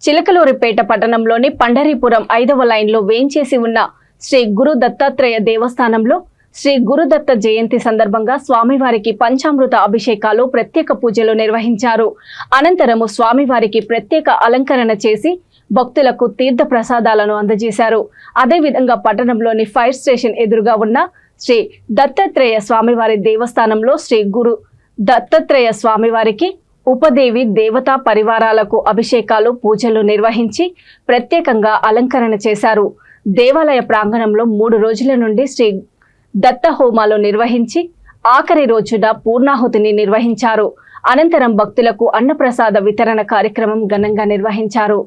చిలకలూరిపేట పట్టణంలోని పండరీపురం 5వ లైన్లో వేంచేసి ఉన్న శ్రీ గురు దత్తాత్రేయ దేవస్థానంలో శ్రీ గురుదత్త జయంతి సందర్భంగా స్వామివారికి పంచామృత అభిషేకాలు ప్రత్యేక పూజలు నిర్వహించారు. అనంతరము స్వామివారికి ప్రత్యేక అలంకరణ చేసి భక్తులకు తీర్థ ప్రసాదాలను అందజేశారు. అదేవిధంగా పట్టణంలోని ఫైర్ స్టేషన్ ఎదురుగా ఉన్న శ్రీ దత్తాత్రేయ స్వామివారి దేవస్థానంలో శ్రీ గురు దత్తాత్రేయ స్వామివారికి ఉపదేవి దేవతా పరివారాలకు అభిషేకాలు పూజలు నిర్వహించి ప్రత్యేకంగా అలంకరణ చేశారు. దేవాలయ ప్రాంగణంలో 3 రోజుల నుండి శ్రీ దత్త హోమాలు నిర్వహించి ఆఖరి రోజున పూర్ణాహుతిని నిర్వహించారు. అనంతరం భక్తులకు అన్నప్రసాద వితరణ కార్యక్రమం ఘనంగా నిర్వహించారు.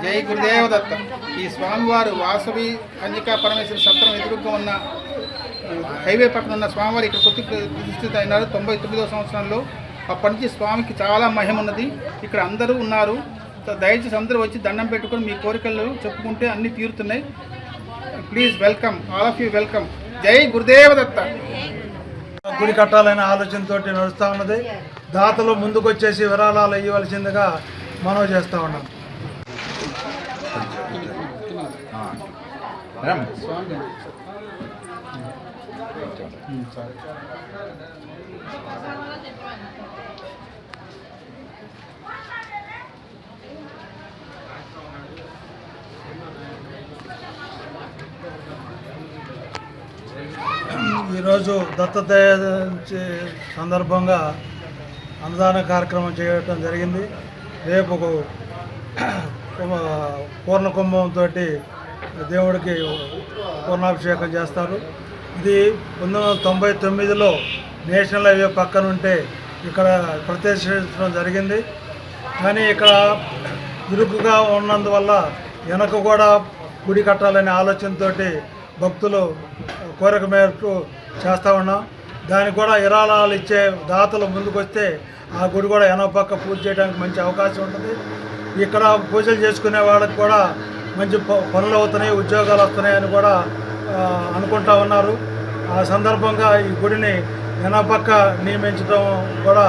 జై గురుదేవ దత్త. ఈ స్వామివారు వాసవి కన్యకా పరమేశ్వర సత్రం ఎదురుగా ఉన్న హైవే పక్కన ఉన్న స్వామివారు ఇక్కడ కొత్త ప్రతిష్ఠిత అయినారు 99వ సంవత్సరంలో. అప్పటి నుంచి స్వామికి చాలా మహిమ ఉన్నది. ఇక్కడ అందరూ ఉన్నారు. దయచేసి అందరూ వచ్చి దండం పెట్టుకొని మీ కోరికలు చెప్పుకుంటే అన్నీ తీరుతున్నాయి. Please welcome, all of you welcome. జై గురుదేవ దత్త. గుడి కట్టాలనే ఆలోచనతో నడుస్తూ ఉన్నది. దాతలు ముందుకు వచ్చేసి విరాళాలు ఇవ్వవలసిందిగా మనవి చేస్తూ ఉన్నాం. ఈరోజు దత్తత్రేయ సందర్భంగా అన్నదాన కార్యక్రమం చేయడం జరిగింది. రేపు పూర్ణ కుంభంతో దేవుడికి పూర్ణాభిషేకం చేస్తారు. ఇది 1999లో నేషనల్ హైవే పక్కన ఉంటే ఇక్కడ ప్రతిష్ఠించడం జరిగింది. కానీ ఇక్కడ ఇరుకుగా ఉన్నందువల్ల వెనక కూడా గుడి కట్టాలనే ఆలోచనతో భక్తులు కోరిక మేరకు చేస్తూ ఉన్నాం. దానికి కూడా విరాళాలు ఇచ్చే దాతలు ముందుకు వస్తే ఆ గుడి కూడా వెనక పక్క పూర్తి చేయడానికి మంచి అవకాశం ఉంటుంది. ఇక్కడ పూజలు చేసుకునే వాళ్ళకి కూడా మంచి పనులు అవుతున్నాయి, ఉద్యోగాలు వస్తున్నాయని కూడా అనుకుంటా ఉన్నారు. ఆ సందర్భంగా ఈ గుడిని వెనక పక్క నియమించడం కూడా